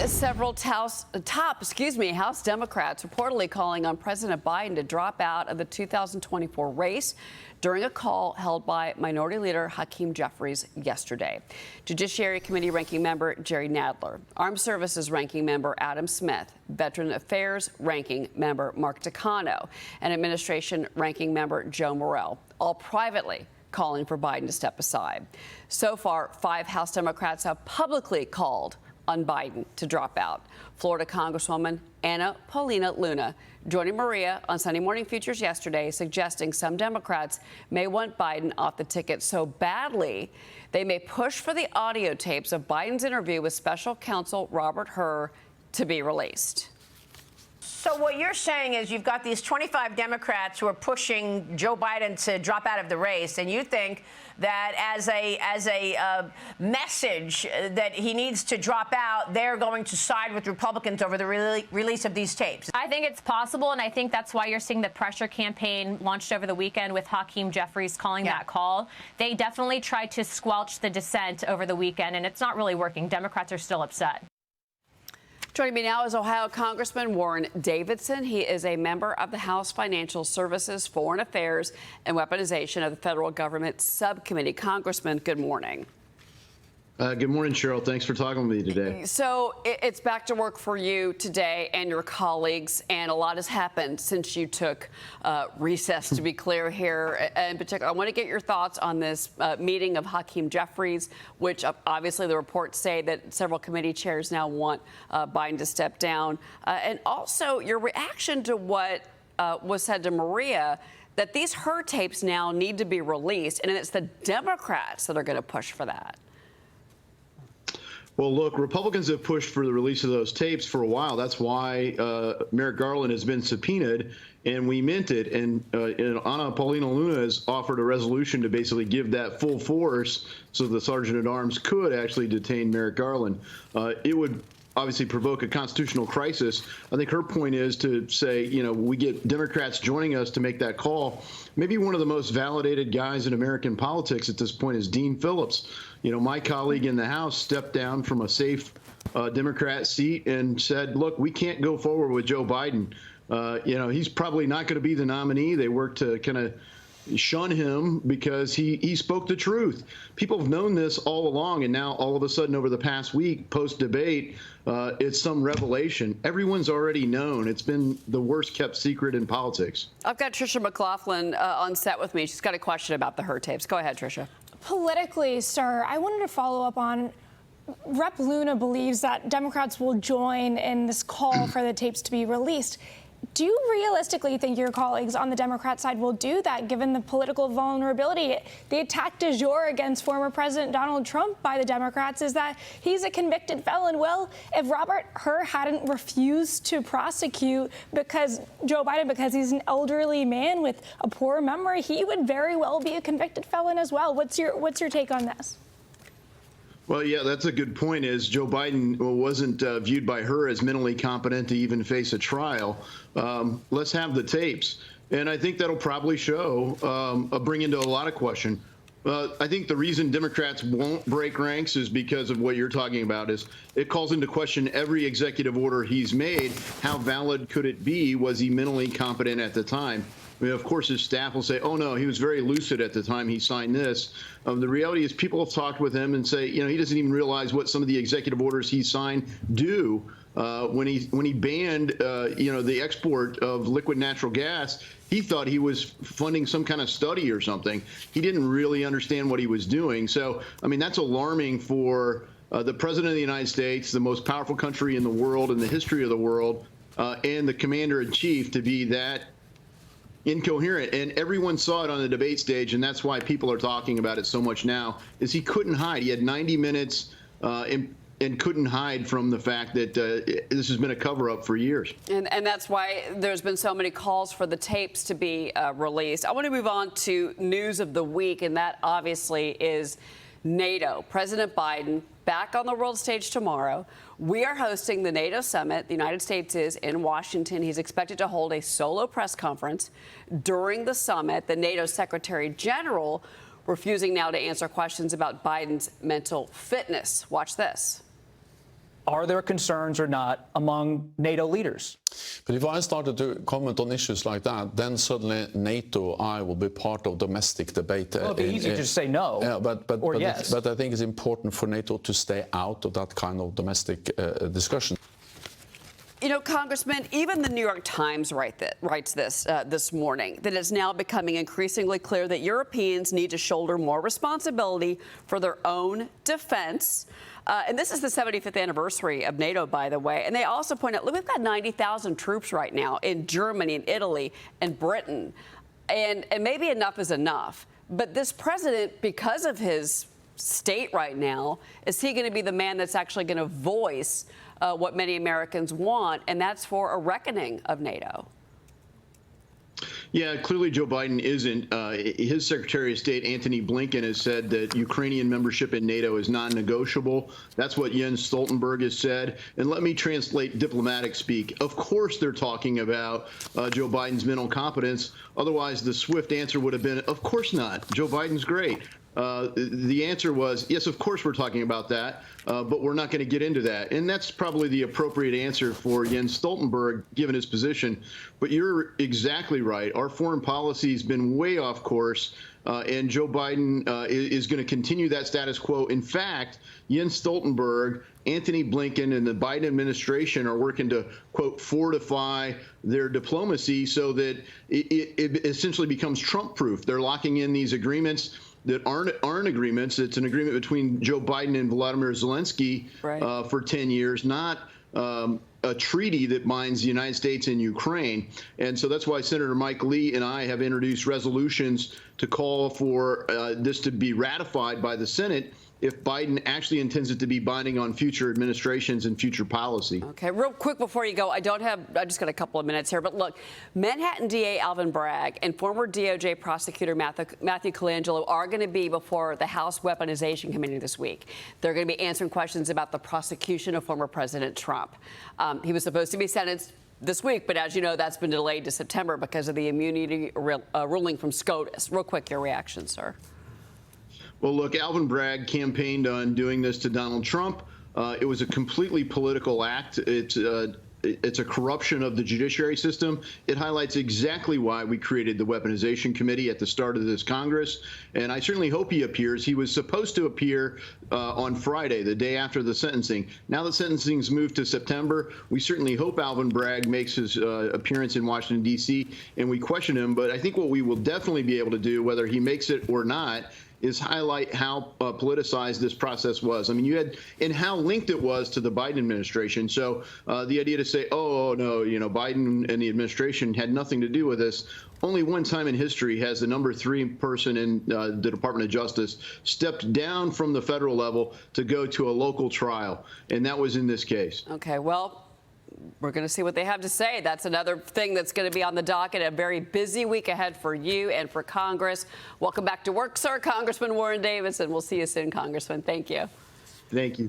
Several House Democrats reportedly calling on President Biden to drop out of the 2024 race during a call held by Minority Leader Hakeem Jeffries yesterday. Judiciary Committee Ranking Member Jerry Nadler, Armed Services Ranking Member Adam Smith, Veteran Affairs Ranking Member Mark Takano, and Administration Ranking Member Joe Morrell, all privately calling for Biden to step aside. So far, 5 House Democrats have publicly called on Biden to drop out. Florida Congresswoman Anna Paulina Luna joining Maria on Sunday Morning Features yesterday, suggesting some Democrats may want Biden off the ticket so badly they may push for the audio tapes of Biden's interview with special counsel Robert Hur to be released. So what you're saying is you've got these 25 Democrats who are pushing Joe Biden to drop out of the race, and you think that as a message that he needs to drop out, they're going to side with Republicans over the release of these tapes. I think it's possible, and I think that's why you're seeing the pressure campaign launched over the weekend with Hakeem Jeffries calling that call. They definitely tried to squelch the dissent over the weekend, and it's not really working. Democrats are still upset. Joining me now is Ohio Congressman Warren Davidson. He is a member of the House Financial Services, Foreign Affairs, and Weaponization of the Federal Government Subcommittee. Congressman, good morning. Good morning, Cheryl. Thanks for talking with me today. So it's back to work for you today and your colleagues, and a lot has happened since you took recess, to be clear here. In particular, I want to get your thoughts on this meeting of Hakeem Jeffries, which obviously the reports say that several committee chairs now want Biden to step down. And also your reaction to what was said to Maria, that these Hur tapes now need to be released, and it's the Democrats that are going to push for that. Well, look, Republicans have pushed for the release of those tapes for a while. That's why Merrick Garland has been subpoenaed, and we meant it. And Anna Paulina Luna has offered a resolution to basically give that full force so the Sergeant-at-Arms could actually detain Merrick Garland. It would obviously provoke a constitutional crisis. I think her point is to say, you know, we get Democrats joining us to make that call. Maybe one of the most validated guys in American politics at this point is Dean Phillips. You know, my colleague in the House stepped down from a safe Democrat seat and said, look, we can't go forward with Joe Biden. You know, he's probably not going to be the nominee. They work to kind of shun him because he spoke the truth. People have known this all along, and now all of a sudden over the past week, post-debate, it's some revelation. Everyone's already known. It's been the worst kept secret in politics. I've got Tricia McLaughlin on set with me. She's got a question about the Hur tapes. Go ahead, Tricia. Politically, sir, I wanted to follow up on Rep. Luna believes that Democrats will join in this call for the tapes to be released. Do you realistically think your colleagues on the Democrat side will do that, given the political vulnerability? The attack du jour against former President Donald Trump by the Democrats is that he's a convicted felon. Well, if Robert Hur hadn't refused to prosecute Joe Biden because he's an elderly man with a poor memory, he would very well be a convicted felon as well. What's your take on this? Well, yeah, that's a good point. Is Joe Biden wasn't viewed by her as mentally competent to even face a trial. Let's have the tapes. And I think that'll probably show, bring into a lot of question. I think the reason Democrats won't break ranks is because of what you're talking about. Is it calls into question every executive order he's made. How valid could it be? Was he mentally competent at the time? I mean, of course, his staff will say, oh, no, he was very lucid at the time he signed this. The reality is people have talked with him and say, you know, he doesn't even realize what some of the executive orders he signed do. When he banned, you know, the export of liquid natural gas, he thought he was funding some kind of study or something. He didn't really understand what he was doing. So, I mean, that's alarming for the president of the United States, the most powerful country in the world, in the history of the world, and the commander in chief to be that incoherent. And everyone saw it on the debate stage, and that's why people are talking about it so much now, is he couldn't hide. He had 90 minutes and couldn't hide from the fact that this has been a cover-up for years. And that's why there's been so many calls for the tapes to be released. I want to move on to news of the week, and that obviously is NATO. President Biden back on the world stage tomorrow. We are hosting the NATO summit. The United States is in Washington. He's expected to hold a solo press conference during the summit. The NATO Secretary General refusing now to answer questions about Biden's mental fitness. Watch this. Are there concerns or not among NATO leaders? But if I started to comment on issues like that, then suddenly NATO, I will be part of domestic debate. Well, it'd be easy to just say no or yes. But I think it's important for NATO to stay out of that kind of domestic discussion. You know, Congressman, even the New York Times writes this morning, that it's now becoming increasingly clear that Europeans need to shoulder more responsibility for their own defense. And this is the 75th anniversary of NATO, by the way. And they also point out, look, we've got 90,000 troops right now in Germany and Italy and Britain. And maybe enough is enough. But this president, because of his state right now, is he going to be the man that's actually going to voice what many Americans want, and that's for a reckoning of NATO? Yeah, clearly Joe Biden isn't. His Secretary of State, Antony Blinken, has said that Ukrainian membership in NATO is non-negotiable. That's what Jens Stoltenberg has said. And let me translate diplomatic speak. Of course they're talking about Joe Biden's mental competence. Otherwise, the swift answer would have been, of course not. Joe Biden's great. The answer was, yes, of course we're talking about that, but we're not going to get into that. And that's probably the appropriate answer for Jens Stoltenberg, given his position. But you're exactly right. Our foreign policy has been way off course, and Joe Biden is going to continue that status quo. In fact, Jens Stoltenberg, Antony Blinken, and the Biden administration are working to, quote, fortify their diplomacy so that it essentially becomes Trump-proof. They're locking in these agreements that aren't agreements. It's an agreement between Joe Biden and Volodymyr Zelensky for 10 years, not a treaty that binds the United States and Ukraine. And so that's why Senator Mike Lee and I have introduced resolutions to call for this to be ratified by the Senate if Biden actually intends it to be binding on future administrations and future policy. Okay, real quick before you go, I just got a couple of minutes here, but look, Manhattan DA Alvin Bragg and former DOJ prosecutor Matthew Colangelo are going to be before the House Weaponization Committee this week. They're going to be answering questions about the prosecution of former President Trump. He was supposed to be sentenced this week, but as you know, that's been delayed to September because of the immunity ruling from SCOTUS. Real quick, your reaction, sir. Well, look, Alvin Bragg campaigned on doing this to Donald Trump. It was a completely political act. It's a corruption of the judiciary system. It highlights exactly why we created the Weaponization Committee at the start of this Congress. And I certainly hope he appears. He was supposed to appear on Friday, the day after the sentencing. Now that sentencing's moved to September, we certainly hope Alvin Bragg makes his appearance in Washington, D.C., and we question him. But I think what we will definitely be able to do, whether he makes it or not, is highlight how politicized this process was. I mean, and how linked it was to the Biden administration. So the idea to say, oh, no, Biden and the administration had nothing to do with this. Only one time in history has the number 3 person in the Department of Justice stepped down from the federal level to go to a local trial. And that was in this case. Okay, well, we're going to see what they have to say. That's another thing that's going to be on the docket. A very busy week ahead for you and for Congress. Welcome back to work, sir. Congressman Warren Davidson. We'll see you soon, Congressman. Thank you. Thank you.